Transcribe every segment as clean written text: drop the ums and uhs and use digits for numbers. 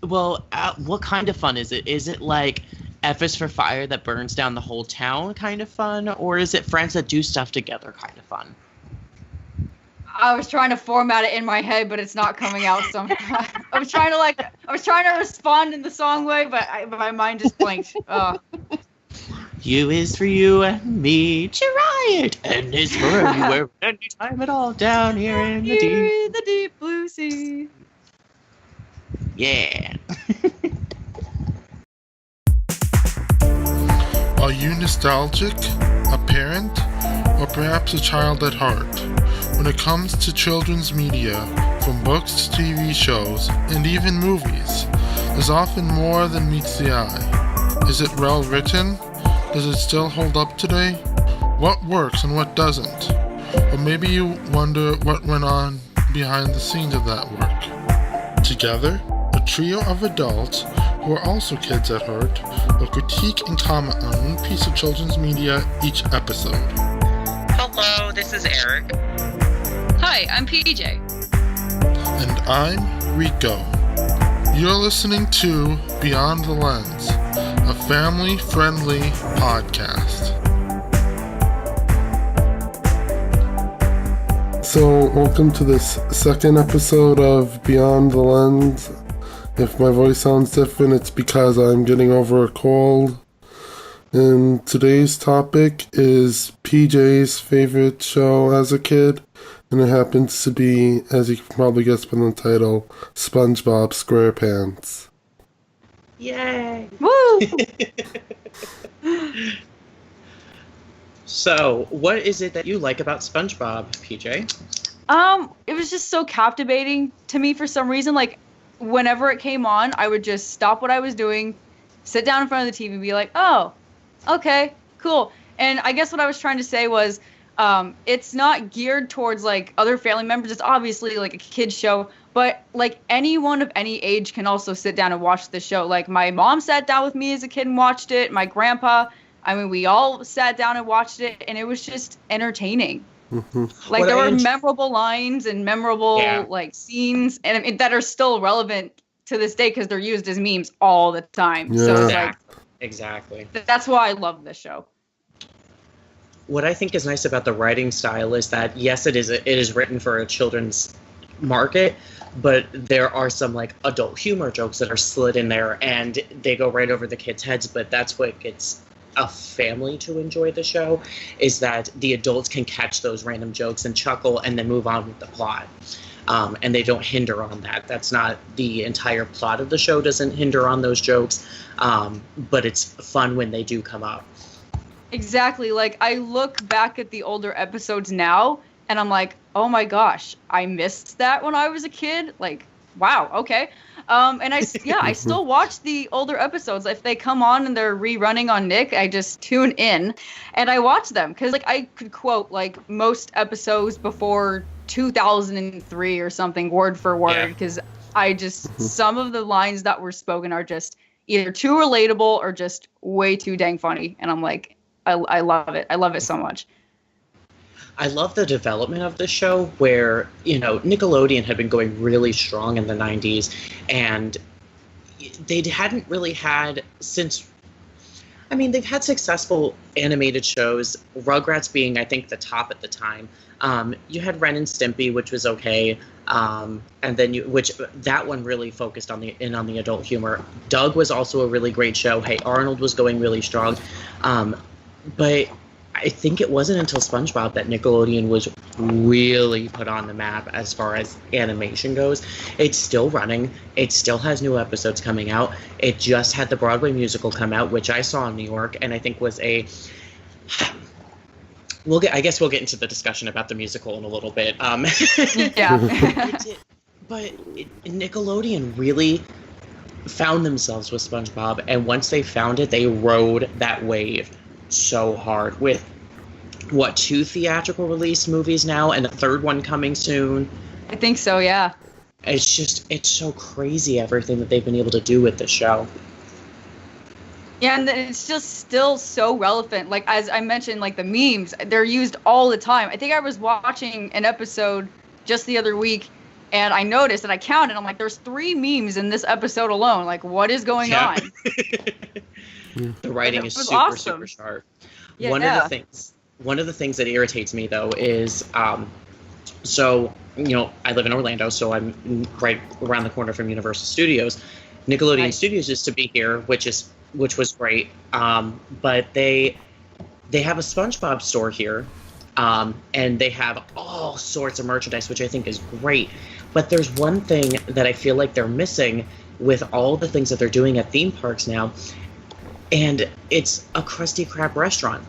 Well, what kind of fun is it? Is it like F is for fire that burns down the whole town kind of fun? Or is it friends that do stuff together kind of fun? I was trying to format it in my head, but it's not coming out. So I was trying to respond in the song way, but my mind just blanked. U is for you and me, try it, and it's for anywhere, anytime at all, down here in the deep blue sea. Yeah. Are you nostalgic, a parent, or perhaps a child at heart? When it comes to children's media, from books to TV shows, and even movies, there's often more than meets the eye. Is it well written? Does it still hold up today? What works and what doesn't? Or maybe you wonder what went on behind the scenes of that work. Together, a trio of adults who are also kids at heart will critique and comment on one piece of children's media each episode. Hello, this is Eric. Hi, I'm PJ. And I'm Rico. You're listening to Beyond the Lens, a family-friendly podcast. So, welcome to this second episode of Beyond the Lens. If my voice sounds different, it's because I'm getting over a cold. And today's topic is PJ's favorite show as a kid, and it happens to be, as you can probably guess from the title, SpongeBob SquarePants. Yay! Woo! So, what is it that you like about SpongeBob, PJ? It was just so captivating to me for some reason. Like, whenever it came on, I would just stop what I was doing, sit down in front of the TV and be like, oh, okay, cool. And I guess what I was trying to say was, it's not geared towards, like, other family members. It's obviously, like, a kid's show. But, like, anyone of any age can also sit down and watch the show. Like, my mom sat down with me as a kid and watched it. My grandpa, I mean, we all sat down and watched it. And it was just entertaining. Mm-hmm. Like, What there I were memorable lines and memorable, like, scenes and that are still relevant to this day because they're used as memes all the time. Yeah. So, it's like, Exactly. that's why I love this show. What I think is nice about the writing style is that, yes, it is written for a children's market, but there are some, like, adult humor jokes that are slid in there, and they go right over the kids' heads, but that's what gets a family to enjoy the show, is that the adults can catch those random jokes and chuckle and then move on with the plot. And they don't hinder on that. That's not the entire plot of the show, doesn't hinder on those jokes, but it's fun when they do come up. Exactly. Like, I look back at the older episodes now, and I'm like, oh my gosh, I missed that when I was a kid. Like, wow, okay. And I still watch the older episodes. If they come on and they're rerunning on Nick, I just tune in and I watch them. Because, like, I could quote, like, most episodes before 2003 or something word for word. Because some of the lines that were spoken are just either too relatable or just way too dang funny. And I'm like, I love it. I love it so much. I love the development of the show where, Nickelodeon had been going really strong in the 90s, and they hadn't really had they've had successful animated shows, Rugrats being, I think, the top at the time. You had Ren and Stimpy, which was okay, and then that one really focused on the adult humor. Doug was also a really great show. Hey Arnold was going really strong, but I think it wasn't until SpongeBob that Nickelodeon was really put on the map as far as animation goes. It's still running. It still has new episodes coming out. It just had the Broadway musical come out, which I saw in New York, and I think was I guess we'll get into the discussion about the musical in a little bit. Yeah. But Nickelodeon really found themselves with SpongeBob, and once they found it, they rode that wave so hard with 2 theatrical release movies now and a third one coming soon. I think so, yeah. It's so crazy everything that they've been able to do with the show. Yeah, and it's just still so relevant. Like, as I mentioned, like, the memes, they're used all the time. I think I was watching an episode just the other week, And I noticed and I counted. I'm like, there's 3 memes in this episode alone. Like, what is going on? The writing is super, awesome. super sharp. Yeah. One of the things that irritates me though is, so I live in Orlando, so I'm right around the corner from Universal Studios. Nickelodeon Studios used to be here, which was great. But they have a SpongeBob store here, and they have all sorts of merchandise, which I think is great. But there's one thing that I feel like they're missing with all the things that they're doing at theme parks now, and it's a Krusty Krab restaurant.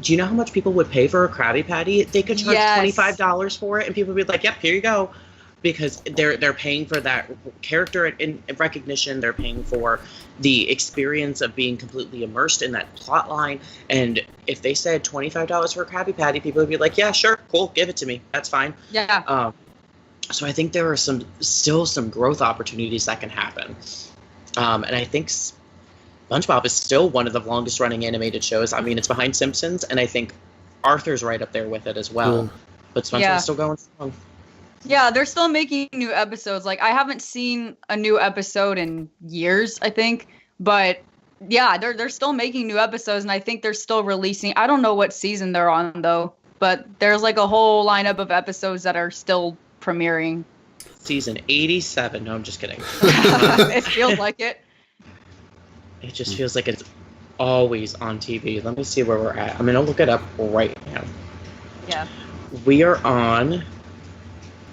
Do you know how much people would pay for a Krabby Patty? They could charge $25 for it, and people would be like, "Yep, here you go," because they're paying for that character in recognition. They're paying for the experience of being completely immersed in that plot line. And if they said $25 for a Krabby Patty, people would be like, "Yeah, sure, cool, give it to me. That's fine." Yeah. So I think there are still some growth opportunities that can happen, and I think SpongeBob is still one of the longest running animated shows. I mean, it's behind Simpsons, and I think Arthur's right up there with it as well. But SpongeBob's still going strong. Yeah, they're still making new episodes. Like, I haven't seen a new episode in years, I think. But yeah, they're still making new episodes, and I think they're still releasing. I don't know what season they're on though, but there's like a whole lineup of episodes that are still premiering. Season 87. No, I'm just kidding. It feels like it. It just feels like it's always on TV. Let me see where we're at. I'm going to look it up right now. Yeah. We are on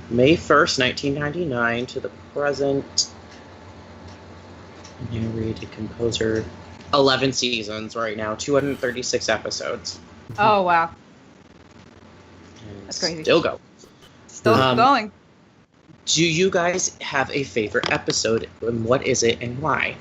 May 1st, 1999 to the present. Narrated composer. 11 seasons right now. 236 episodes. Oh, wow. And That's crazy. Still go. Still going. Do you guys have a favorite episode? And what is it and why?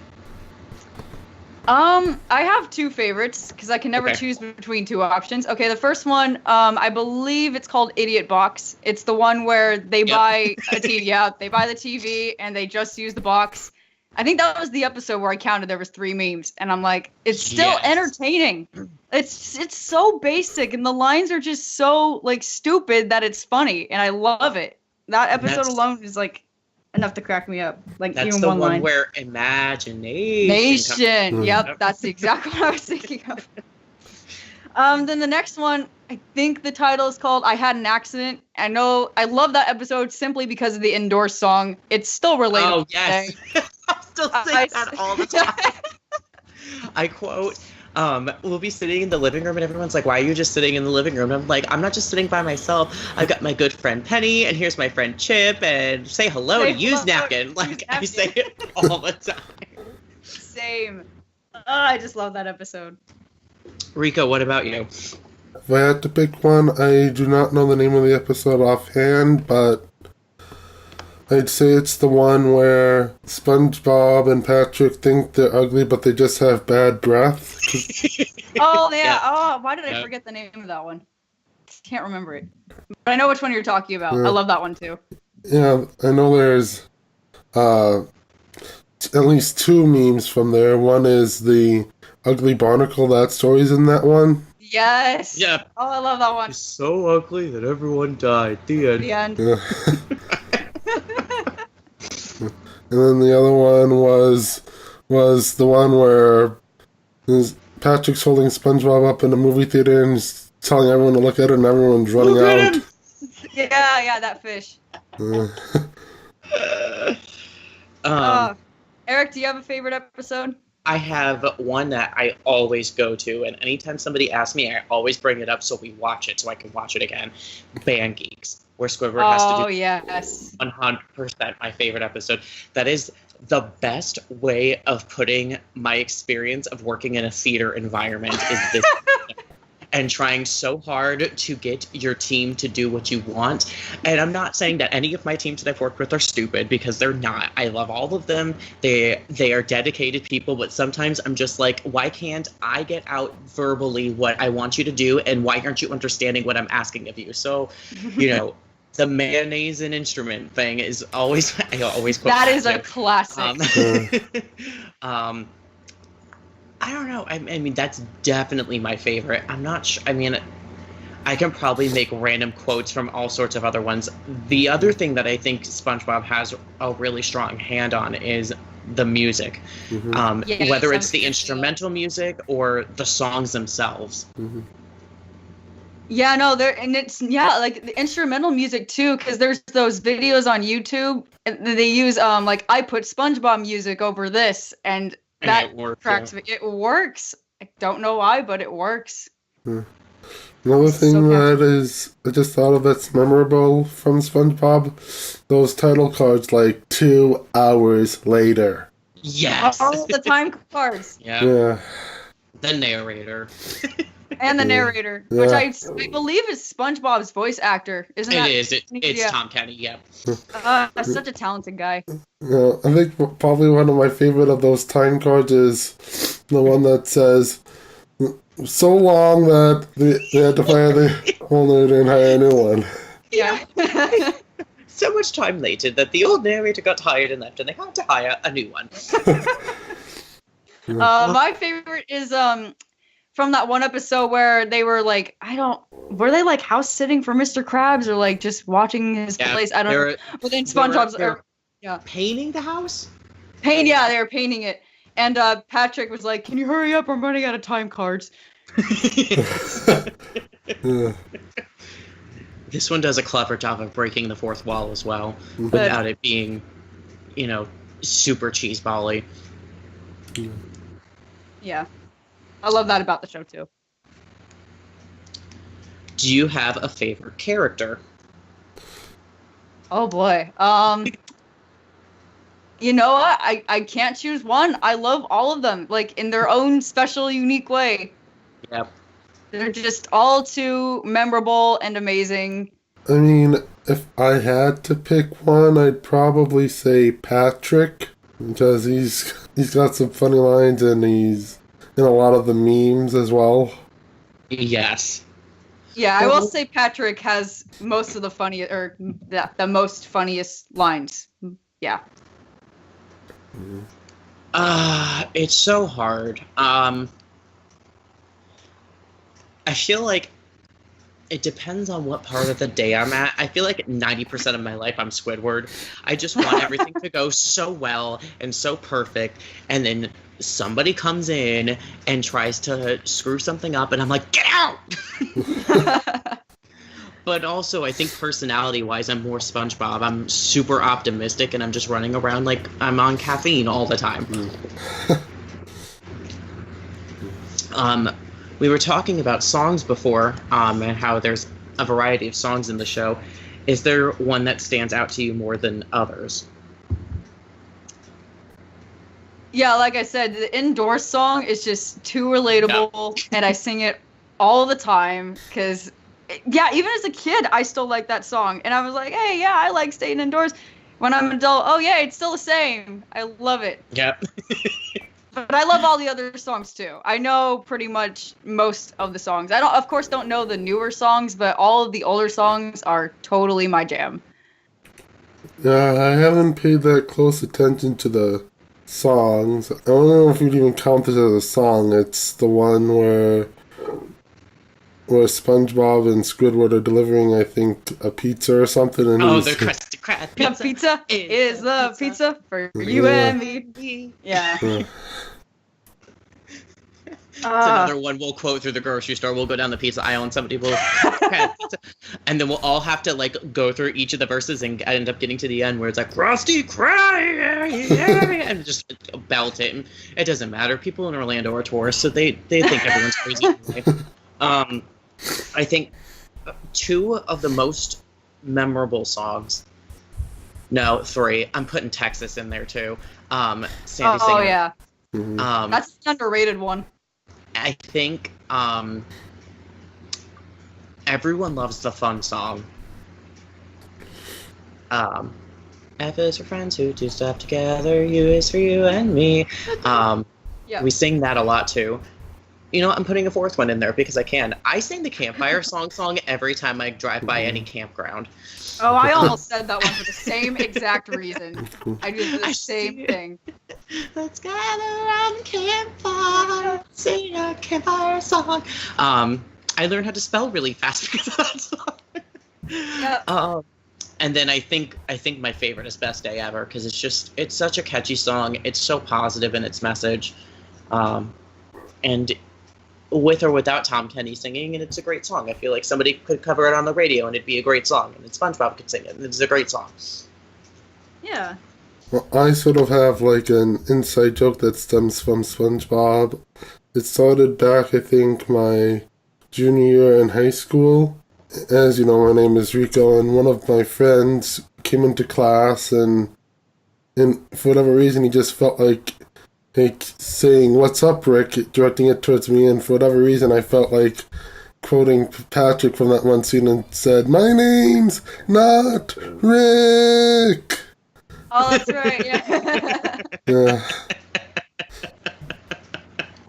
I have 2 favorites because I can never choose between 2 options. Okay, the first one, I believe it's called Idiot Box. It's the one where they buy a TV. Yeah, they buy the TV and they just use the box. I think that was the episode where I counted there was 3 memes, and I'm like, it's still entertaining. It's so basic, and the lines are just so like stupid that it's funny, and I love it. That episode alone is like enough to crack me up. Like, that's even the one line. Where imagination. Yep, that's exactly what I was thinking of. Then the next one, I think the title is called "I Had an Accident." I love that episode simply because of the indoor song. It's still relatable. Oh yes, I still sing that all the time. I quote. We'll be sitting in the living room and everyone's like, "Why are you just sitting in the living room?" And I'm like, "I'm not just sitting by myself. I've got my good friend Penny, and here's my friend Chip, and say hello to Use Napkin." Like, I say it all the time. Same. Oh, I just love that episode. Rico, what about you? If I had to pick one, I do not know the name of the episode offhand, but I'd say it's the one where SpongeBob and Patrick think they're ugly, but they just have bad breath. Oh, yeah. Oh, why did I forget the name of that one? Can't remember it. But I know which one you're talking about. I love that one, too. Yeah, I know there's at least 2 memes from there. One is the ugly barnacle. That story's in that one. Yes. Yeah. Oh, I love that one. He's so ugly that everyone died. The end. The end. Yeah. And then the other one was the one where Patrick's holding SpongeBob up in a movie theater and he's telling everyone to look at it, and everyone's running out. Yeah, that fish. Eric, do you have a favorite episode? I have one that I always go to, and anytime somebody asks me, I always bring it up so we watch it, so I can watch it again. Band Geeks, where Squidward has to do 100% my favorite episode. That is the best way of putting my experience of working in a theater environment is this. And trying so hard to get your team to do what you want. And I'm not saying that any of my teams that I've worked with are stupid, because they're not. I love all of them. They are dedicated people, but sometimes I'm just like, why can't I get out verbally what I want you to do, and why aren't you understanding what I'm asking of you? So, the mayonnaise and instrument thing is always, I always quote that is a classic. I don't know. I mean, that's definitely my favorite. I'm not sure. I mean, I can probably make random quotes from all sorts of other ones. The other thing that I think SpongeBob has a really strong hand on is the music. Yeah, whether it's the instrumental music or the songs themselves. Yeah, no, it's like the instrumental music too, because there's those videos on YouTube and they use like I put SpongeBob music over this, and that cracks me. It works. I don't know why, but it works. Another thing that I just thought of that's memorable from SpongeBob, those title cards like 2 hours later. Yes. All the time cards. Yeah. The narrator. And the narrator, which I believe is SpongeBob's voice actor, isn't it? It's Tom Kenny, yeah. Such a talented guy. Yeah, I think probably one of my favorite of those time cards is the one that says, so long that they had to fire the whole narrator and hire a new one. Yeah. So much time later that the old narrator got tired and left, and they had to hire a new one. My favorite is from that one episode where they were like, were they like house sitting for Mr. Krabs or like just watching his place? I don't know. But then SpongeBob's painting the house? They were painting it. And Patrick was like, "Can you hurry up? I'm running out of time cards." This one does a clever job of breaking the fourth wall as well, without it being, super cheeseball-y. Yeah. I love that about the show, too. Do you have a favorite character? Oh, boy. You know what? I can't choose one. I love all of them, like, in their own special, unique way. Yep. They're just all too memorable and amazing. I mean, if I had to pick one, I'd probably say Patrick, because he's got some funny lines and he's in a lot of the memes as well. Yes. Yeah, I will say Patrick has most of the funniest, or the most funniest lines. Yeah. It's so hard. I feel like it depends on what part of the day I'm at. I feel like 90% of my life I'm Squidward. I just want everything to go so well and so perfect, and then somebody comes in and tries to screw something up, and I'm like, get out! But also, I think personality-wise, I'm more SpongeBob. I'm super optimistic, and I'm just running around like I'm on caffeine all the time. We were talking about songs before, and how there's a variety of songs in the show. Is there one that stands out to you more than others? Yeah, like I said, the indoor song is just too relatable, and I sing it all the time, because, even as a kid, I still like that song, and I was like, hey, yeah, I like staying indoors. When I'm an adult, oh yeah, it's still the same. I love it. Yep. But I love all the other songs too. I know pretty much most of the songs. I of course don't know the newer songs, but all of the older songs are totally my jam. Yeah, I haven't paid that close attention to the songs. I don't know if you'd even count this as a song. It's the one where SpongeBob and Squidward are delivering, I think, a pizza or something. And the Krusty Krab pizza. The pizza is the pizza for you and me. Yeah. It's another one we'll quote through the grocery store. We'll go down the pizza aisle and somebody will crab pizza. And then we'll all have to go through each of the verses and end up getting to the end where it's like Krusty Krab, and just belt it. And it doesn't matter. People in Orlando are tourists, so they think everyone's crazy anyway. I think two of the most memorable songs. No, three. I'm putting Texas in there too. Sandy Singer. Oh yeah. That's an underrated one. I think everyone loves the fun song. F is for friends who do stuff together. U is for you and me. We sing that a lot too. You know, I'm putting a fourth one in there because I can. I sing the campfire song every time I drive by any campground. Oh, I almost said that one for the same exact reason. I do the same thing. Let's gather around the campfire, sing a campfire song. I I learned how to spell really fast because of that song. Yep. And then I think my favorite is Best Day Ever, because it's such a catchy song. It's so positive in its message. And with or without Tom Kenny singing, and it's a great song. I feel like somebody could cover it on the radio and it'd be a great song. And then SpongeBob could sing it, and it's a great song. Yeah. Well, I sort of have like an inside joke that stems from SpongeBob. It started back, I think, my junior year in high school. As you know, my name is Rico, and one of my friends came into class, and for whatever reason, he just felt like saying, "What's up, Rick?" directing it towards me, and for whatever reason, I felt like quoting Patrick from that one scene and said, "My name's not Rick." Oh, that's right. Yeah. Yeah.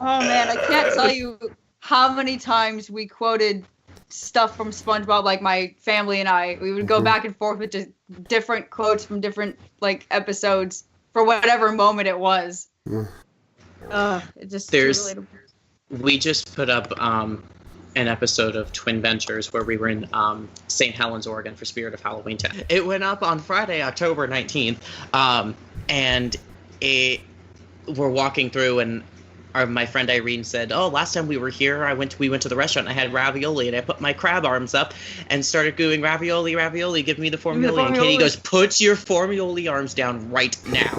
Oh man, I can't tell you how many times we quoted stuff from SpongeBob. Like my family and we would go back and forth with just different quotes from different like episodes for whatever moment it was. It just too relatable. We just put up an episode of Twin Ventures where we were in St. Helens, Oregon for Spirit of Halloween. It went up on Friday, October 19th, and we're walking through, and my friend Irene said, "Oh, last time we were here, we went to the restaurant and I had ravioli, and I put my crab arms up and started gooing, ravioli, ravioli, give me the formioli." And Katie goes, "Put your formioli arms down right now."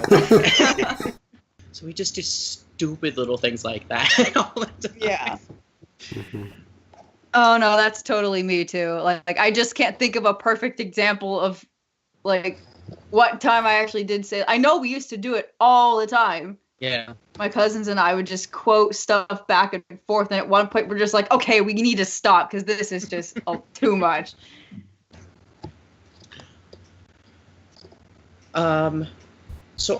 So we just do stupid little things like that all the time. Yeah. Oh no, that's totally me too. Like I just can't think of a perfect example of like what time I actually did say. I know we used to do it all the time. Yeah. My cousins and I would just quote stuff back and forth, and at one point we're just like, okay, we need to stop because this is just too much. So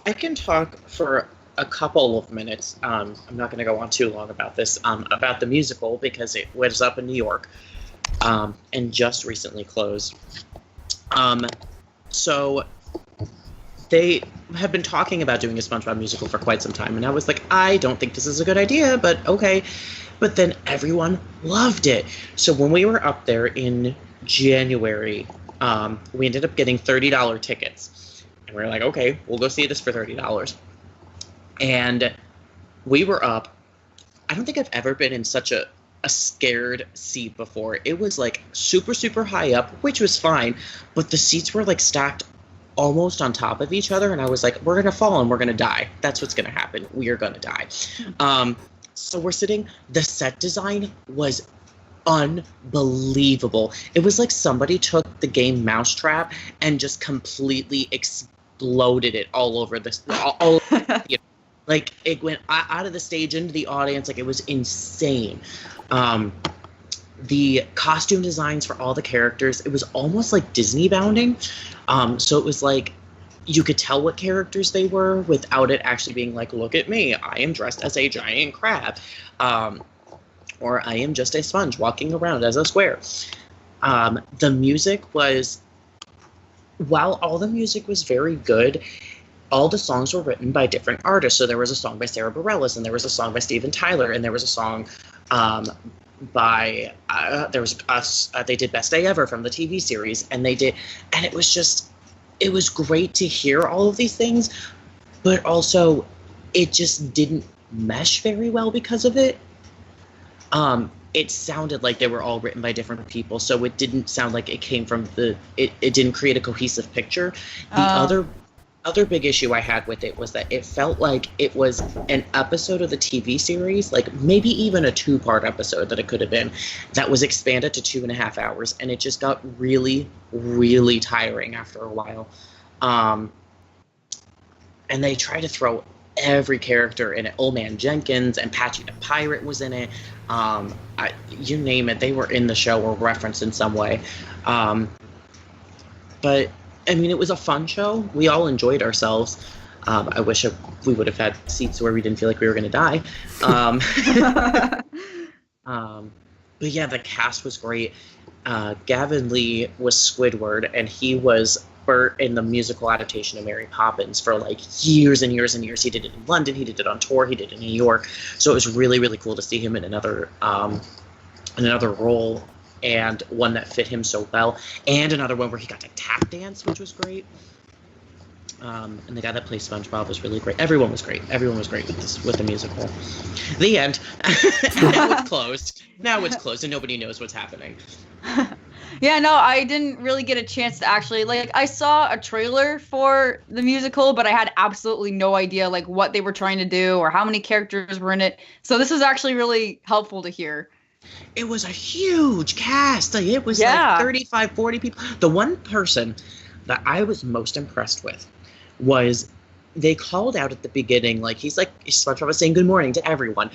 I can talk for a couple of minutes. I'm not going to go on too long about this, about the musical, because it was up in New York and just recently closed. So they have been talking about doing a SpongeBob musical for quite some time, and I was like, I don't think this is a good idea, but okay. But then everyone loved it. So when we were up there in January, we ended up getting $30 tickets. And we were like, okay, we'll go see this for $30. And we were up. I don't think I've ever been in such a scared seat before. It was like super, super high up, which was fine, but the seats were like stacked almost on top of each other, and I was like, we're gonna fall and we're gonna die. That's what's gonna happen. We are gonna die. So we're sitting. The set design was unbelievable. It was like somebody took the game Mousetrap and just completely exploded it all over this. Like it went out of the stage into the audience. Like it was insane. The costume designs for all the characters, it was almost like Disney bounding. So it was like you could tell what characters they were without it actually being like, look at me, I am dressed as a giant crab. Or I am just a sponge walking around as a square. The music was, while all the music was very good, all the songs were written by different artists. So there was a song by Sarah Bareilles, and there was a song by Steven Tyler, and there was a song by there was us. They did Best Day Ever from the TV series, and it was great to hear all of these things, but also it just didn't mesh very well because of it. It sounded like they were all written by different people, so it didn't sound like it came from it didn't create a cohesive picture. The other big issue I had with it was that it felt like it was an episode of the TV series, like maybe even a 2-part episode that it could have been, that was expanded to 2.5 hours, and it just got really, really tiring after a while. And they tried to throw every character in it. Old Man Jenkins and Patchy the Pirate was in it. You name it, they were in the show or referenced in some way. But I mean, it was a fun show. We all enjoyed ourselves. I wish we would have had seats where we didn't feel like we were going to die. But yeah, the cast was great. Gavin Lee was Squidward, and he was Bert in the musical adaptation of Mary Poppins for like years and years and years. He did it in London, he did it on tour, he did it in New York. So it was really, really cool to see him in another another role, and one that fit him so well, and another one where he got to tap dance, which was great. And the guy that plays SpongeBob was really great. Everyone was great. Everyone was great with the musical. The end. Now it's closed. Now it's closed, and nobody knows what's happening. Yeah, no, I didn't really get a chance to actually, like, I saw a trailer for the musical, but I had absolutely no idea, like, what they were trying to do or how many characters were in it. So this was actually really helpful to hear. It was a huge cast. Like, it was like 35, 40 people. The one person that I was most impressed with was they called out at the beginning, like, SpongeBob was saying good morning to everyone.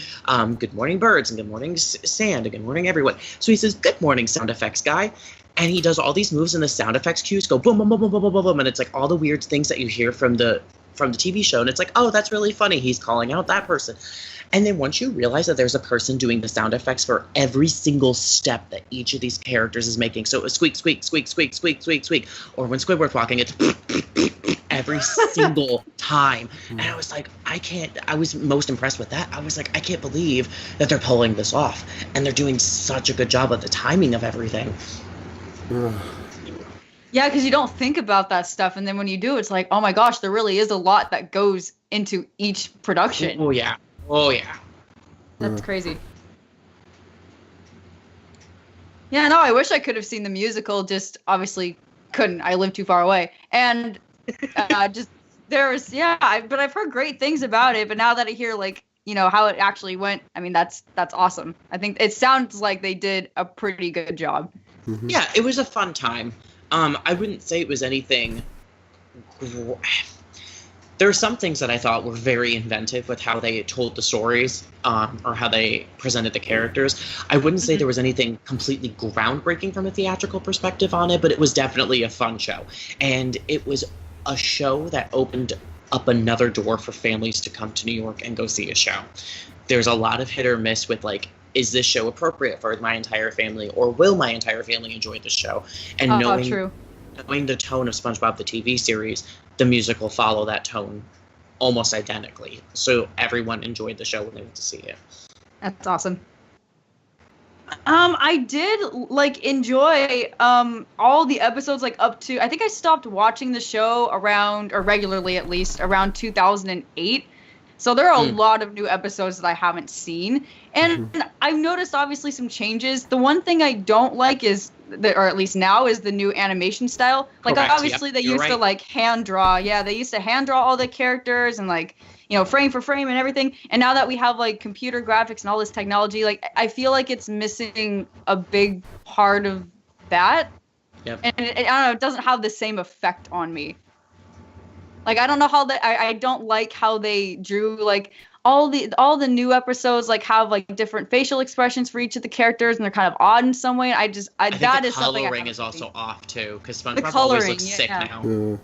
Good morning, birds, and good morning, sand, and good morning, everyone. So he says, good morning, sound effects guy. And he does all these moves, and the sound effects cues go boom, boom, boom, boom, boom, boom, boom, boom. And it's like all the weird things that you hear from the TV show. And it's like, oh, that's really funny. He's calling out that person. And then once you realize that there's a person doing the sound effects for every single step that each of these characters is making. So it was squeak, squeak, squeak, squeak, squeak, squeak, squeak. Or when Squidward's walking, it's every single time. And I was like, I was most impressed with that. I was like, I can't believe that they're pulling this off. And they're doing such a good job of the timing of everything. Yeah, because you don't think about that stuff. And then when you do, it's like, oh my gosh, there really is a lot that goes into each production. Oh, yeah. Oh, yeah. That's crazy. Yeah, no, I wish I could have seen the musical, just obviously couldn't. I live too far away. And but I've heard great things about it. But now that I hear, like, you know, how it actually went, I mean, that's awesome. I think it sounds like they did a pretty good job. Mm-hmm. Yeah, it was a fun time. I wouldn't say it was anything. There are some things that I thought were very inventive with how they told the stories, or how they presented the characters. I wouldn't say there was anything completely groundbreaking from a theatrical perspective on it, but it was definitely a fun show. And it was a show that opened up another door for families to come to New York and go see a show. There's a lot of hit or miss with, like, is this show appropriate for my entire family, or will my entire family enjoy this show? And knowing the tone of SpongeBob the TV series, the musical follow that tone almost identically. So everyone enjoyed the show when they went to see it. That's awesome. I did, like, enjoy all the episodes, like, up to, I think I stopped watching the show around, or regularly at least, around 2008. So there are a lot of new episodes that I haven't seen. And I've noticed, obviously, some changes. The one thing I don't like is, or at least now, is the new animation style. Like, correct, obviously, they used to, like, hand draw. Yeah, they used to hand draw all the characters and, like, you know, frame for frame and everything. And now that we have, like, computer graphics and all this technology, like, I feel like it's missing a big part of that. Yep. And I don't know, it doesn't have the same effect on me. Like, I don't know how I don't like how they drew, like, all the new episodes, like, have, like, different facial expressions for each of the characters, and they're kind of odd in some way. I think that is something. The coloring is also off too, because SpongeBob always looks sick now.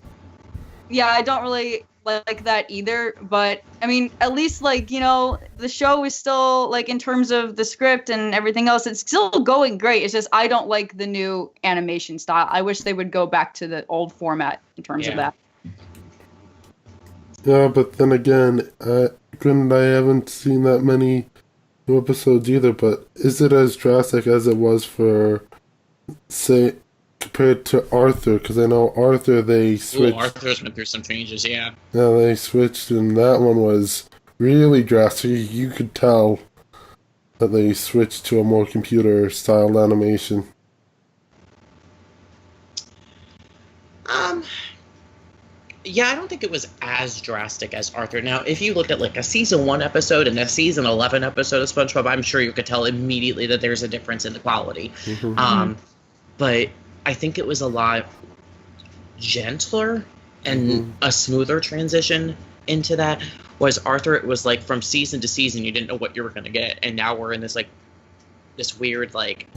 Yeah, I don't really like that either. But I mean, at least, like, you know, the show is still, like, in terms of the script and everything else, it's still going great. It's just I don't like the new animation style. I wish they would go back to the old format in terms of that. Yeah, but then again, granted, I haven't seen that many new episodes either, but is it as drastic as it was for, say, compared to Arthur? Because I know Arthur, they switched. Arthur's went through some changes, yeah. Yeah, they switched, and that one was really drastic. You could tell that they switched to a more computer-styled animation. Yeah, I don't think it was as drastic as Arthur. Now, if you looked at, like, a season 1 episode and a season 11 episode of SpongeBob, I'm sure you could tell immediately that there's a difference in the quality. But I think it was a lot gentler and a smoother transition into that. Whereas Arthur, it was like from season to season, you didn't know what you were going to get. And now we're in this, like, this weird, like,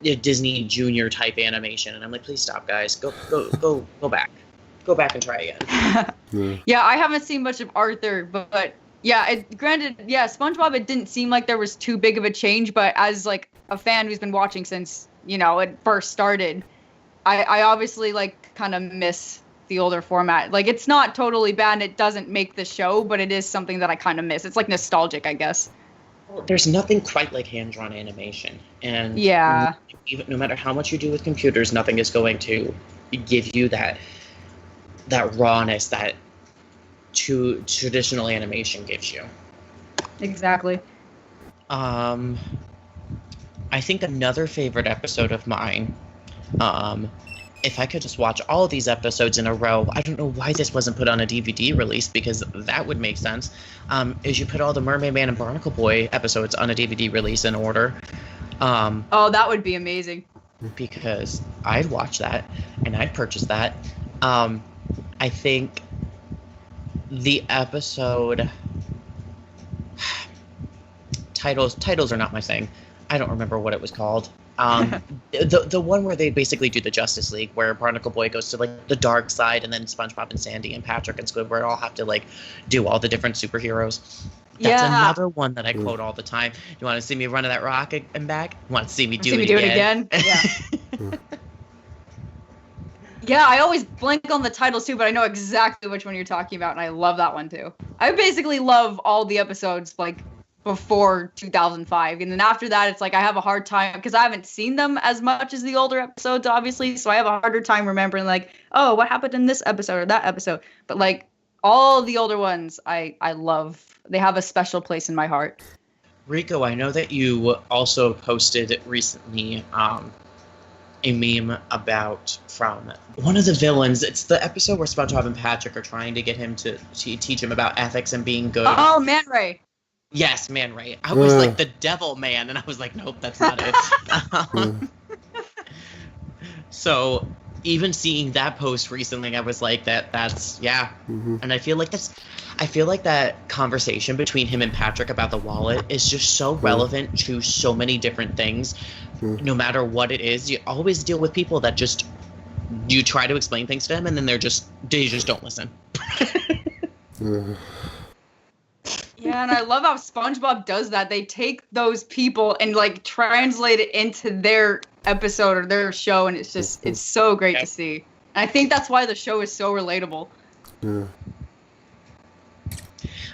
Disney Junior type animation. And I'm like, please stop, guys. Go back. Go back and try again. Yeah, I haven't seen much of Arthur, but yeah, granted, SpongeBob, it didn't seem like there was too big of a change, but as, like, a fan who's been watching since, you know, it first started, I obviously, like, kind of miss the older format. Like, it's not totally bad and it doesn't make the show, but it is something that I kind of miss. It's, like, nostalgic, I guess. there's nothing quite like hand-drawn animation, and Yeah. even no matter how much you do with computers, nothing is going to give you that rawness that traditional animation gives you. Exactly. I think another favorite episode of mine, if I could just watch all of these episodes in a row, I don't know why this wasn't put on a DVD release, because that would make sense, is you put all the Mermaid Man and Barnacle Boy episodes on a DVD release in order. Oh, that would be amazing. Because I'd watch that, and I'd purchase that. I think the episode... Titles are not my thing. I don't remember what it was called. The one where they basically do the Justice League, where Barnacle Boy goes to like the dark side, and then SpongeBob and Sandy and Patrick and Squidward all have to like do all the different superheroes. That's another one that I quote all the time. You want to see me run to that rock and back? You want to see me do it again? Yeah. Yeah, I always blank on the titles too, but I know exactly which one you're talking about, and I love that one too. I basically love all the episodes like before 2005, and then after that it's like I have a hard time because I haven't seen them as much as the older episodes, obviously, so I have a harder time remembering like, oh, what happened in this episode or that episode. But like all the older ones I love. They have a special place in my heart. Rico, I know that you also posted recently a meme from one of the villains. It's the episode where SpongeBob and Patrick are trying to get him to teach him about ethics and being good. Oh, Man Ray. Yes, Man Ray. I was like the devil man, and I was like, nope, that's not it. So even seeing that post recently, I was like, that's yeah. Mm-hmm. And I feel like that conversation between him and Patrick about the wallet is just so relevant to so many different things. No matter what it is, you always deal with people that just, you try to explain things to them, and then they just don't listen. Yeah, and I love how SpongeBob does that. They take those people and like translate it into their episode or their show, and it's so great to see. And I think that's why the show is so relatable. Yeah.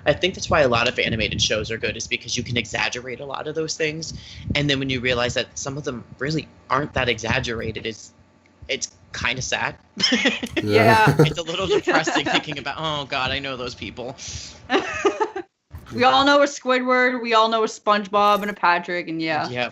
I think that's why a lot of animated shows are good, is because you can exaggerate a lot of those things, and then when you realize that some of them really aren't that exaggerated, it's kind of sad. Yeah. It's a little depressing thinking about, oh god, I know those people. We all know a Squidward, we all know a SpongeBob and a Patrick, and yeah.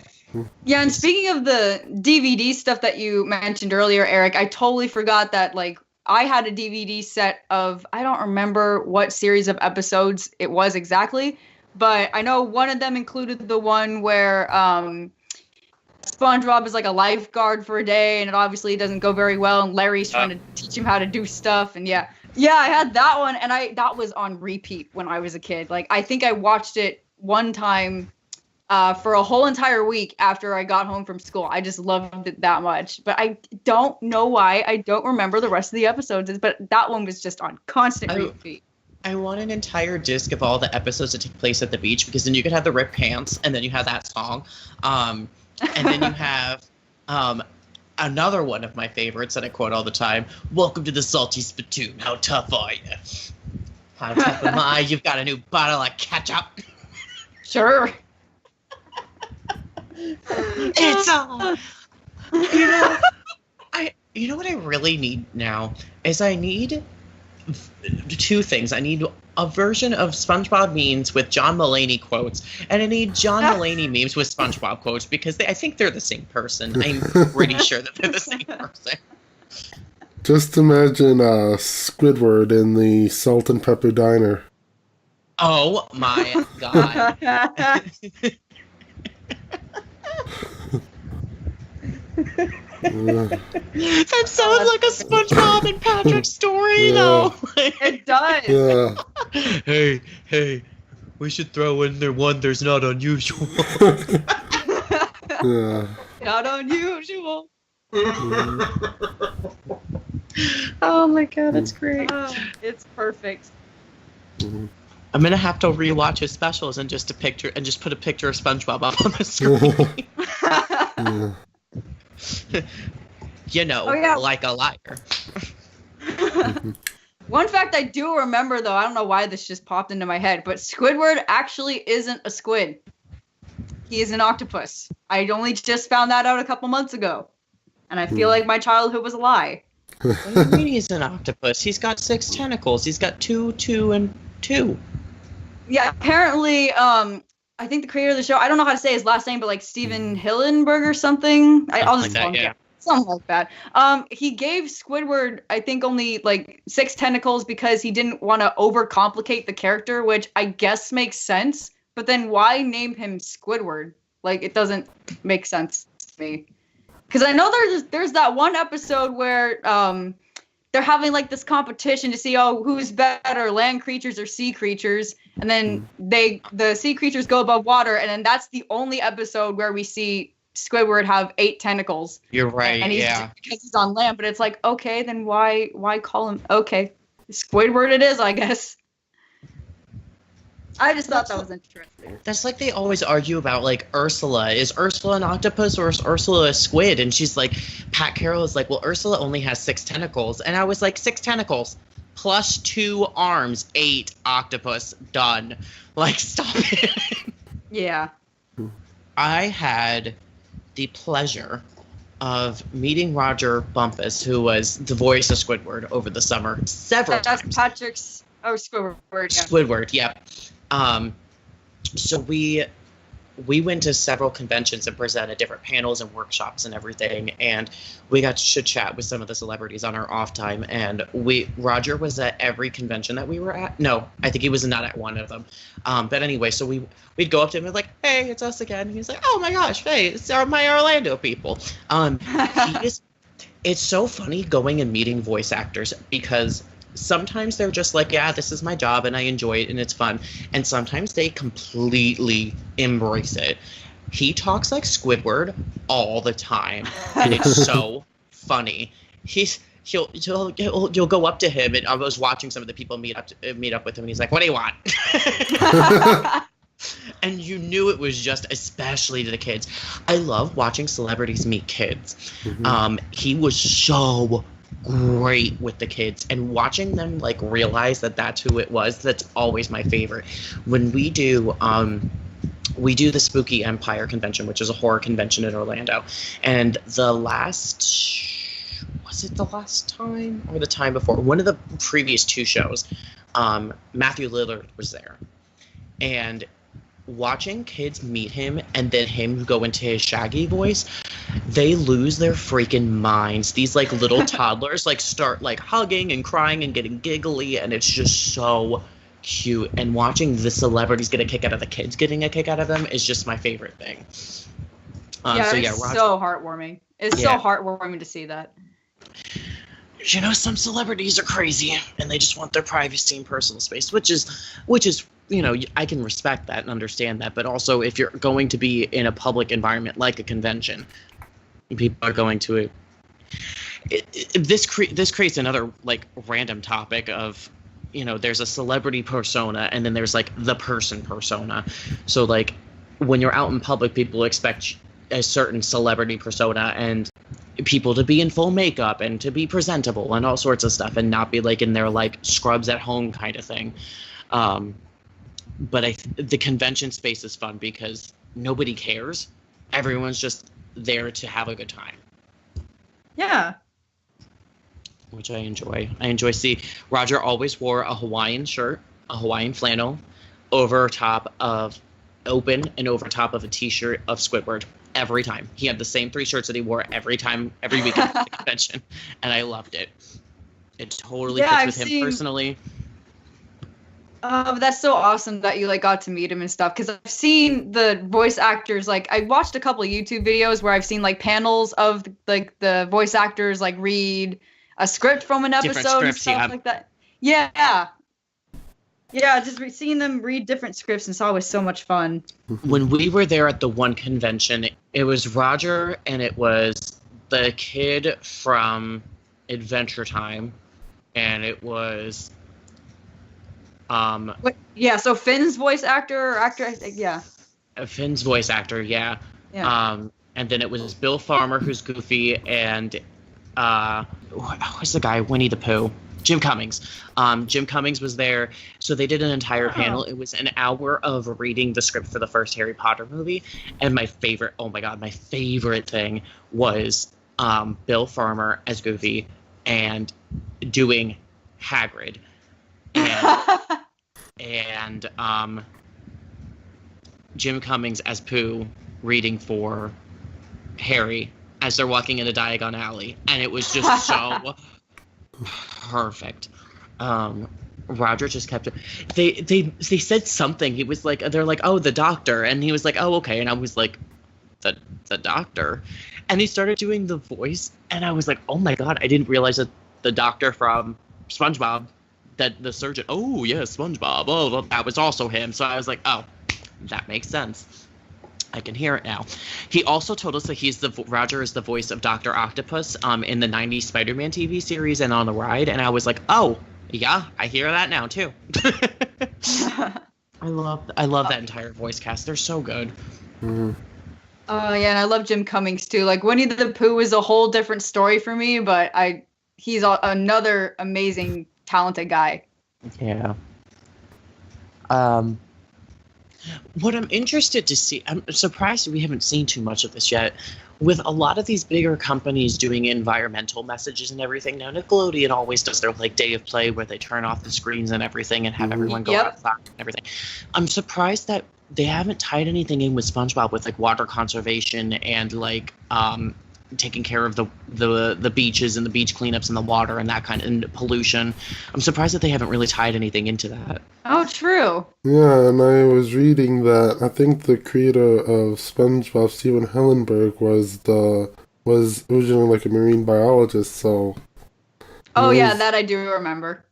Yeah, and speaking of the DVD stuff that you mentioned earlier, Eric, I totally forgot that, like, I had a DVD set of, I don't remember what series of episodes it was exactly, but I know one of them included the one where SpongeBob is like a lifeguard for a day, and it obviously doesn't go very well, and Larry's trying to teach him how to do stuff, and yeah, I had that one, and that was on repeat when I was a kid. Like, I think I watched it one time for a whole entire week after I got home from school. I just loved it that much. But I don't know why I don't remember the rest of the episodes, but that one was just on constant repeat. I want an entire disc of all the episodes that take place at the beach, because then you could have the ripped pants, and then you have that song. And then you have another one of my favorites that I quote all the time. Welcome to the Salty Spittoon. How tough are you? How tough am I? You've got a new bottle of ketchup. Sure. It's all. You know what I really need now is I need two things. I need a version of SpongeBob memes with John Mulaney quotes, and I need John Mulaney memes with SpongeBob quotes, because I think they're the same person. I'm pretty sure that they're the same person. Just imagine Squidward in the Salt and Pepper Diner. Oh my god. That sounds like a SpongeBob and Patrick story, though. It does. Yeah. Hey, we should throw in there one there's not unusual. Yeah. Not unusual. Oh my god, that's great. It's perfect. Mm-hmm. I'm gonna have to rewatch his specials and just put a picture of SpongeBob up on the screen. Yeah. You know, like a liar. One fact I do remember, though, I don't know why this just popped into my head, but Squidward actually isn't a squid. he is an octopus. I only just found that out a couple months ago. And I feel like my childhood was a lie. What do you mean he's an octopus? He's got 6 tentacles. He's got 2, 2, and 2. Yeah, apparently, I think the creator of the show, I don't know how to say his last name, but like Steven Hillenburg or something. I'll just call him. Yeah. Something like that. He gave Squidward, I think, only like 6 tentacles because he didn't want to overcomplicate the character, which I guess makes sense. But then why name him Squidward? Like, it doesn't make sense to me. Because I know there's that one episode where they're having like this competition to see who's better, land creatures or sea creatures, and then the sea creatures go above water, and then that's the only episode where we see Squidward have 8 tentacles. You're right. And because he's on land, but it's like, okay, then why call him? Okay, Squidward it is, I guess. I just thought that was interesting. That's like they always argue about, like, Ursula. Is Ursula an octopus or is Ursula a squid? And she's like, Pat Carroll is like, well, Ursula only has 6 tentacles. And I was like, 6 tentacles plus 2 arms, 8 octopus, done. Like, stop it. Yeah. I had the pleasure of meeting Roger Bumpus, who was the voice of Squidward over the summer several times. That's Patrick's... Oh, Squidward, yeah. Squidward, yeah. So we went to several conventions and presented different panels and workshops and everything, and we got to chat with some of the celebrities on our off time. And Roger was at every convention that we were at. No, I think he was not at one of them. But anyway, so we'd go up to him and like, hey, it's us again. And he's like, oh my gosh, hey, it's my Orlando people. It's so funny going and meeting voice actors because sometimes they're just like, yeah, this is my job and I enjoy it and it's fun. And sometimes they completely embrace it. He talks like Squidward all the time, and it's so funny. You'll go up to him, and I was watching some of the people meet up with him, and he's like, what do you want? And you knew it was just especially to the kids. I love watching celebrities meet kids. Mm-hmm. He was so great with the kids, and watching them like realize that that's who it was, that's always my favorite. When we do the Spooky Empire convention, which is a horror convention in Orlando, and was it the last time or the time before, one of the previous 2 shows, Matthew Lillard was there, and watching kids meet him and then him go into his Shaggy voice, they lose their freaking minds. These like little toddlers like start like hugging and crying and getting giggly, and it's just so cute. And watching the celebrities get a kick out of the kids getting a kick out of them is just my favorite thing. It's so heartwarming. It's so heartwarming to see that. You know, some celebrities are crazy and they just want their privacy and personal space, which is, you know, I can respect that and understand that. But also, if you're going to be in a public environment like a convention, people are going to this creates another like random topic of, you know, there's a celebrity persona and then there's like the person persona. So like when you're out in public, people expect a certain celebrity persona and people to be in full makeup and to be presentable and all sorts of stuff and not be like in their like scrubs at home kind of thing. But the convention space is fun because nobody cares. Everyone's just there to have a good time. Yeah. Which I enjoy. Roger always wore a Hawaiian shirt, a Hawaiian flannel, over top of a t-shirt of Squidward. Every time. He had the same 3 shirts that he wore every weekend at the convention. And I loved it. It totally fits with him personally. That's so awesome that you like got to meet him and stuff. Because I've seen the voice actors, like I watched a couple of YouTube videos where I've seen like panels of like the voice actors like read a script from an episode and stuff like that. Yeah. Yeah, just seeing them read different scripts and saw was so much fun. When we were there at the one convention, it was Roger and it was the kid from Adventure Time, and it was so Finn's voice actor, yeah. Finn's voice actor, yeah. And then it was Bill Farmer, who's Goofy, and who's the guy, Winnie the Pooh. Jim Cummings. Jim Cummings was there. So they did an entire panel. It was an hour of reading the script for the first Harry Potter movie. And my favorite thing was Bill Farmer as Goofy and doing Hagrid. And Jim Cummings as Pooh reading for Harry as they're walking in a Diagon Alley. And it was just so perfect. Roger just kept it. They said something. He was like, they're like, oh, the doctor. And he was like, oh, okay. And I was like, the doctor. And he started doing the voice. And I was like, oh my God, I didn't realize that the doctor from SpongeBob, that the surgeon, oh yeah, SpongeBob, oh, well, that was also him. So I was like, oh, that makes sense. I can hear it now. He also told us that Roger is the voice of Dr. Octopus in the 90s Spider-Man TV series and on the ride. And I was like, oh, yeah, I hear that now too. I love that entire voice cast. They're so good. Mm-hmm. Yeah, and I love Jim Cummings too. Like Winnie the Pooh is a whole different story for me, but he's another amazing, talented guy. Yeah. What I'm interested to see, I'm surprised we haven't seen too much of this yet. With a lot of these bigger companies doing environmental messages and everything, now Nickelodeon always does their like day of play where they turn off the screens and everything and have everyone go outside and everything. I'm surprised that they haven't tied anything in with SpongeBob with like water conservation and like taking care of the beaches and the beach cleanups and the water and that kind of pollution. I'm surprised that they haven't really tied anything into that. Oh, true. Yeah, and I was reading that I think the creator of SpongeBob, Steven Hellenberg, was originally like a marine biologist. So. Oh yeah, that I do remember.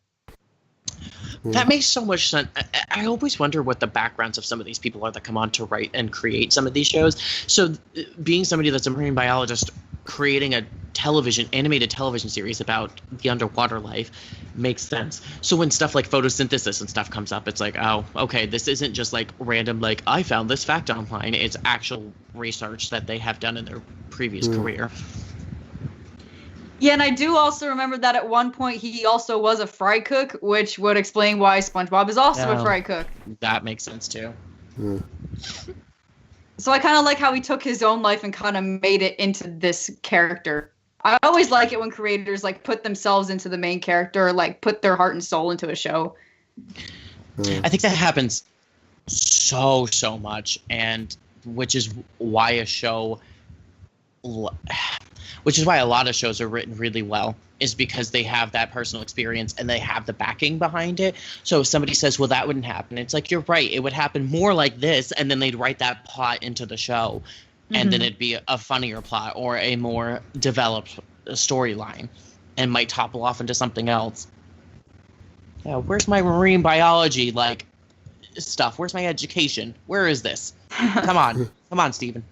That makes so much sense. I always wonder what the backgrounds of some of these people are that come on to write and create some of these shows. So being somebody that's a marine biologist, creating a animated television series about the underwater life makes sense. So when stuff like photosynthesis and stuff comes up, it's like, oh, okay, this isn't just like random, like I found this fact online. It's actual research that they have done in their previous career. Yeah, and I do also remember that at one point he also was a fry cook, which would explain why SpongeBob is also a fry cook. That makes sense too. So I kind of like how he took his own life and kind of made it into this character. I always like it when creators like put themselves into the main character, like put their heart and soul into a show. I think that happens so much, and which is why a lot of shows are written really well, is because they have that personal experience and they have the backing behind it. So if somebody says, well, that wouldn't happen, it's like, you're right, it would happen more like this, and then they'd write that plot into the show, and then it'd be a funnier plot or a more developed storyline, and might topple off into something else. Yeah, where's my marine biology like stuff? Where's my education? Where is this? Come on, Steven.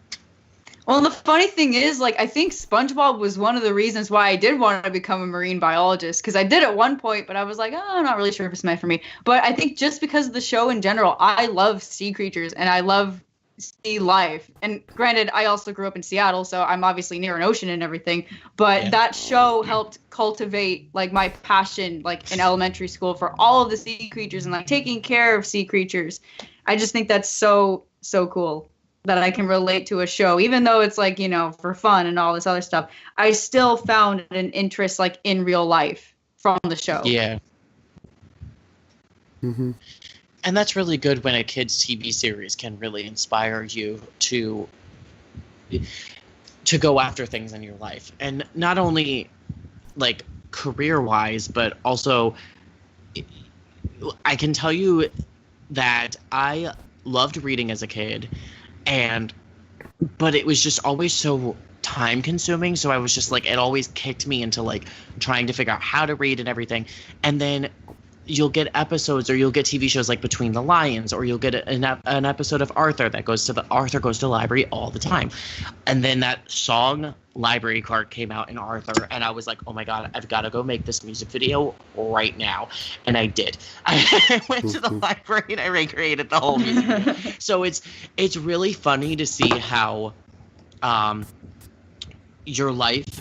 Well, the funny thing is, like, I think SpongeBob was one of the reasons why I did want to become a marine biologist, because I did at one point, but I was like, oh, I'm not really sure if it's meant for me. But I think just because of the show in general, I love sea creatures and I love sea life. And granted, I also grew up in Seattle, so I'm obviously near an ocean and everything. But that show helped cultivate, like, my passion, like, in elementary school for all of the sea creatures and, like, taking care of sea creatures. I just think that's so cool that I can relate to a show, even though it's like, you know, for fun and all this other stuff. I still found an interest like in real life from the show. Yeah. Mm-hmm. And that's really good when a kid's TV series can really inspire you to go after things in your life. And not only like career-wise, but also I can tell you that I loved reading as a kid. But it was just always so time consuming. So I was just like, it always kicked me into like trying to figure out how to read and everything. And then you'll get episodes or you'll get TV shows like Between the Lions, or you'll get an episode of Arthur that Arthur goes to the library all the time. And then that song library card came out in Arthur, and I was like, oh my God, I've got to go make this music video right now. And I did. I went to the library and I recreated the whole music video. So it's really funny to see how your life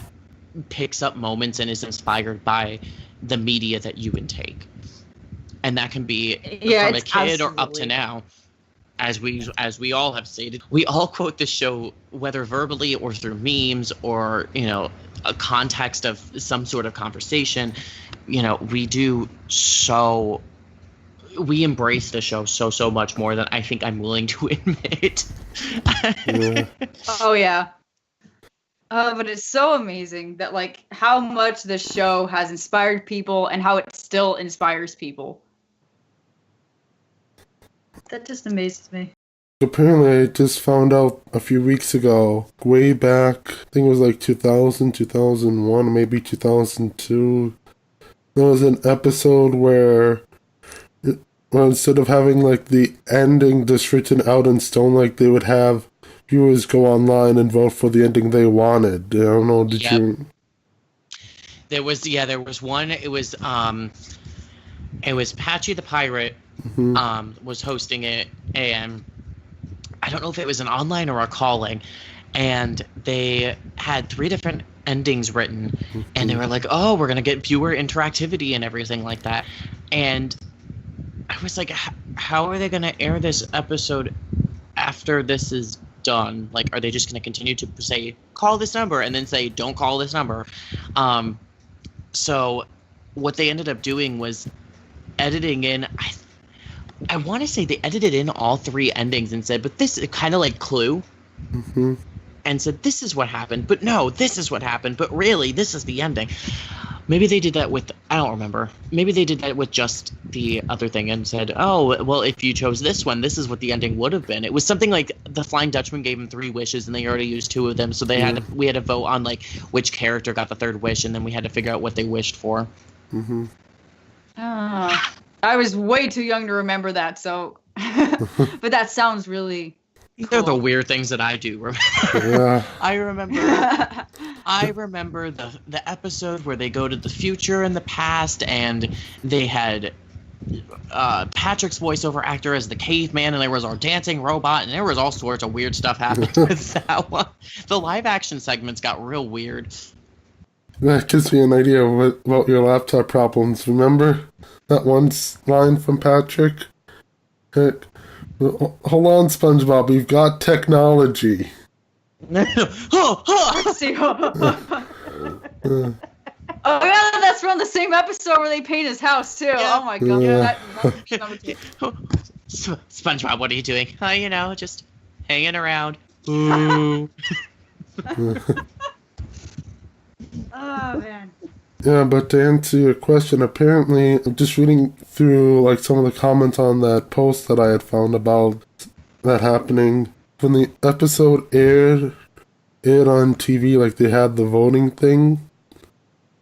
picks up moments and is inspired by the media that you intake. And that can be from a kid or up to now. As we all have stated, we all quote the show, whether verbally or through memes or, a context of some sort of conversation. We embrace the show so much more than I think I'm willing to admit. Yeah. Oh, yeah. But it's so amazing that, like, how much the show has inspired people and how it still inspires people. That just amazes me. Apparently, I just found out a few weeks ago, way back, I think it was like 2000, 2001, maybe 2002, there was an episode where instead of having, like, the ending just written out in stone, like, they would have viewers go online and vote for the ending they wanted. I don't know, did you... There was one, it was Patchy the Pirate, was hosting it, and I don't know if it was an online or a calling, and they had 3 different endings written, and they were like, oh, we're going to get viewer interactivity and everything like that. And I was like, how are they going to air this episode after this is done? Like, are they just going to continue to say, call this number, and then say, don't call this number? So what they ended up doing was editing in, I want to say they edited in all 3 endings and said, but this is kind of like Clue. And said, this is what happened, but no, this is what happened, but really, this is the ending. Maybe they did that with, I don't remember. Maybe they did that with just the other thing and said, oh, well, if you chose this one, this is what the ending would have been. It was something like the Flying Dutchman gave him 3 wishes, and they already used 2 of them, so we had to vote on, like, which character got the 3rd wish, and then we had to figure out what they wished for. I was way too young to remember that, so... But that sounds really... Cool. They're the weird things that I do remember. Yeah. I remember the episode where they go to the future and the past, and they had Patrick's voiceover actor as the caveman, and there was our dancing robot, and there was all sorts of weird stuff happening with that one. The live action segments got real weird. That gives me an idea about your laptop problems. Remember that one line from Patrick? Hold on, SpongeBob. We've got technology. Oh yeah, that's from the same episode where they paint his house too. Yeah. Oh my god. Yeah. SpongeBob, what are you doing? Just hanging around. Ooh. Oh man. Yeah, but to answer your question, apparently, I'm just reading through, like, some of the comments on that post that I had found about that happening. When the episode aired on TV, like, they had the voting thing,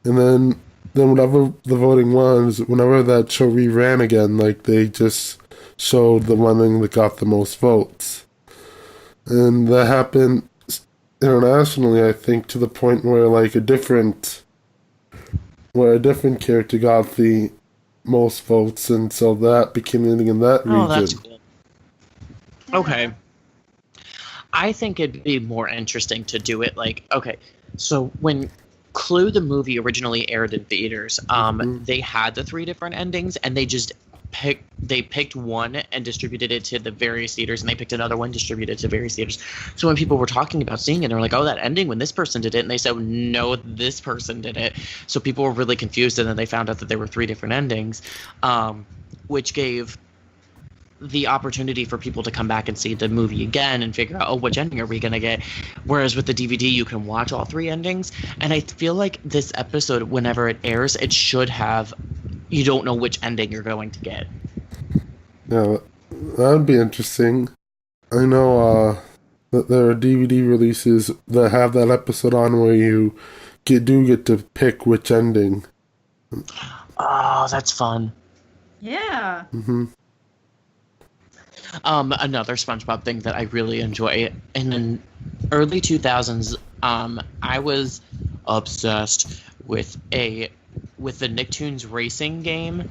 and then whatever the voting was, whenever that show reran again, like, they just showed the one that got the most votes. And that happened internationally, I think, to the point where, like, a different character got the most votes, and so that became ending in that region. Oh, that's cool. Okay. I think it'd be more interesting to do it like, okay, so when Clue the movie originally aired in theaters, they had the 3 different endings, and they just picked one and distributed it to the various theaters, and they picked another one, distributed it to various theaters. So when people were talking about seeing it, they were like, oh, that ending when this person did it, and they said, no, this person did it. So people were really confused, and then they found out that there were 3 different endings, which gave the opportunity for people to come back and see the movie again and figure out, oh, which ending are we going to get? Whereas with the DVD, you can watch all 3 endings. And I feel like this episode, whenever it airs, it should have, you don't know which ending you're going to get. Yeah, that would be interesting. I know that there are DVD releases that have that episode on where you do get to pick which ending. Oh, that's fun. Yeah. Another SpongeBob thing that I really enjoy, in the early 2000s, I was obsessed with the Nicktoons racing game,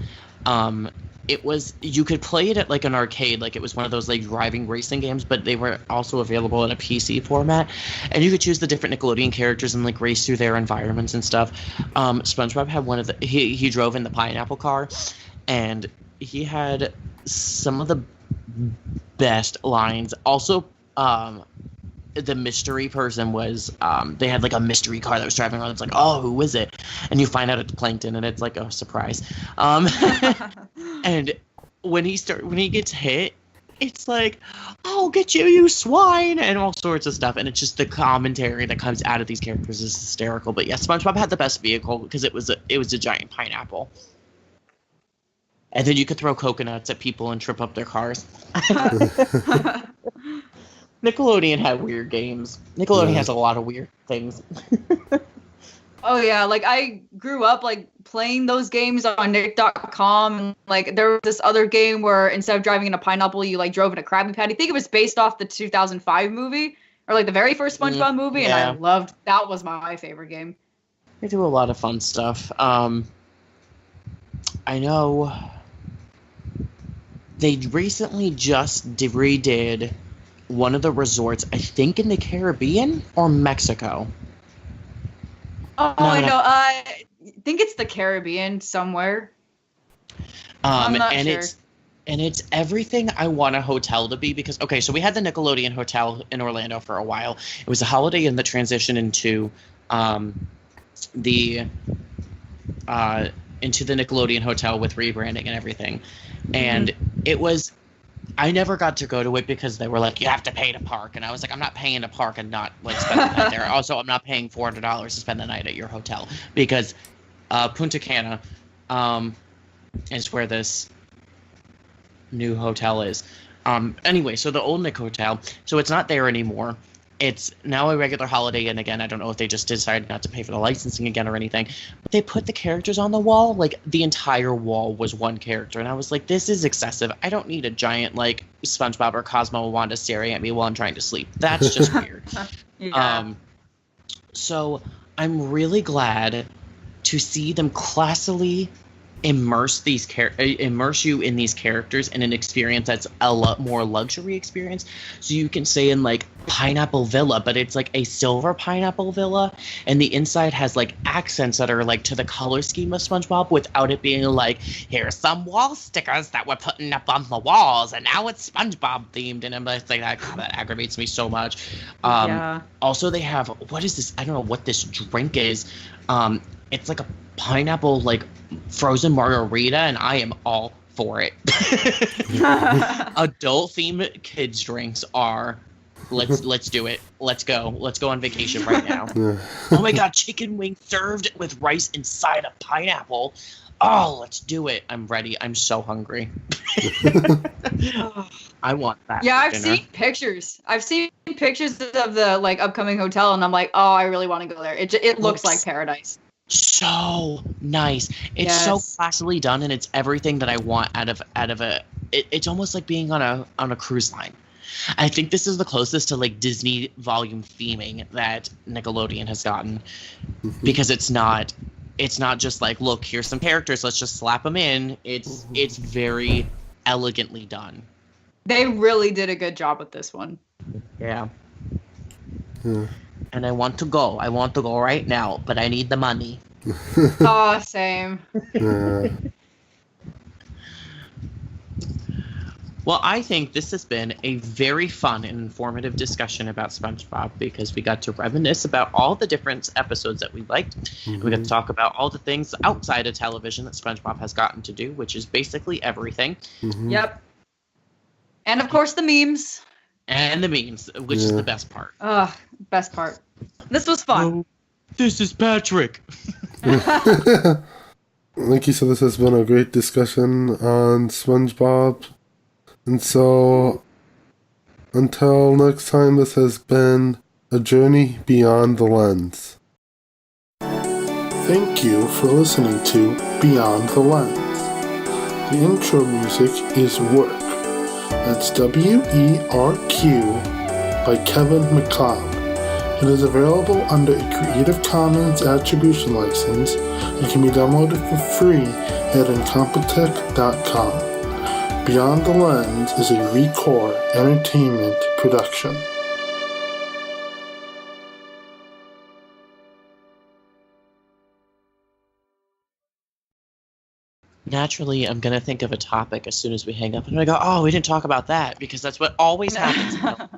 you could play it at like an arcade, like it was one of those like driving racing games, but they were also available in a PC format, and you could choose the different Nickelodeon characters and like race through their environments and stuff. SpongeBob had one of the he drove in the pineapple car, and he had some of the best lines. Also, the mystery person was they had like a mystery car that was driving around. It's like, oh, who is it? And you find out it's Plankton, and it's like a surprise. And when he gets hit, it's like, I'll get you, you swine, and all sorts of stuff. And it's just the commentary that comes out of these characters is hysterical. But yeah, SpongeBob had the best vehicle because it was a giant pineapple. And then you could throw coconuts at people and trip up their cars. Nickelodeon had weird games. Nickelodeon has a lot of weird things. Oh yeah, like I grew up like playing those games on Nick.com, and like there was this other game where instead of driving in a pineapple, you like drove in a Krabby Patty. I think it was based off the 2005 movie or like the very first SpongeBob movie, and I loved that. Was my favorite game. They do a lot of fun stuff. I know they recently just redid one of the resorts, I think in the Caribbean or Mexico. Oh, I know. I think it's the Caribbean somewhere. I'm not sure. It's everything I want a hotel to be, because okay, so we had the Nickelodeon Hotel in Orlando for a while. It was a Holiday Inn that transitioned into the Nickelodeon Hotel with rebranding and everything. And it was, I never got to go to it because they were like, you have to pay to park. And I was like, I'm not paying to park and not like spend the night there. Also, I'm not paying $400 to spend the night at your hotel, because Punta Cana is where this new hotel is. Anyway, so the old Nick Hotel, so it's not there anymore. It's now a regular Holiday Inn again. I don't know if they just decided not to pay for the licensing again or anything. But they put the characters on the wall. Like, the entire wall was one character. And I was like, this is excessive. I don't need a giant, like, SpongeBob or Cosmo or Wanda staring at me while I'm trying to sleep. That's just weird. Yeah. So I'm really glad to see them classily immerse you in these characters in an experience that's a lot more luxury experience. So you can say in like Pineapple Villa, but it's like a silver Pineapple Villa, and the inside has like accents that are like to the color scheme of SpongeBob without it being like, here's some wall stickers that we're putting up on the walls and now it's SpongeBob themed. And I'm like, that aggravates me so much. Also, they have, what is this? I don't know what this drink is. It's like a pineapple like frozen margarita, and I am all for it. Adult themed kids drinks are let's do it. Let's go on vacation right now. Oh my god, chicken wing served with rice inside a pineapple. Oh, let's do it. I'm ready. I'm so hungry. I want that. Yeah, I've seen pictures. I've seen pictures of the like upcoming hotel, and I'm like, oh, I really want to go there. It looks like paradise. So nice. It's so classily done, and it's everything that I want out of a. It's almost like being on a cruise line. I think this is the closest to like Disney volume theming that Nickelodeon has gotten, because it's not just like, look, here's some characters, let's just slap them in. It's very elegantly done. They really did a good job with this one. Yeah. And I want to go right now, but I need the money. Oh, same. Well, I think this has been a very fun and informative discussion about SpongeBob, because we got to reminisce about all the different episodes that we liked. And we got to talk about all the things outside of television that SpongeBob has gotten to do, which is basically everything. Yep. And of course the memes. And the memes, which is the best part. Best part. This was fun. Oh, this is Patrick. Like you said, this has been a great discussion on SpongeBob. And so, until next time, this has been a journey beyond the lens. Thank you for listening to Beyond the Lens. The intro music is Work. That's WERQ by Kevin MacLeod. It is available under a Creative Commons Attribution License and can be downloaded for free at incompetech.com. Beyond the Lens is a Recore Entertainment production. Naturally, I'm going to think of a topic as soon as we hang up. I'm going to go, oh, we didn't talk about that, because that's what always happens.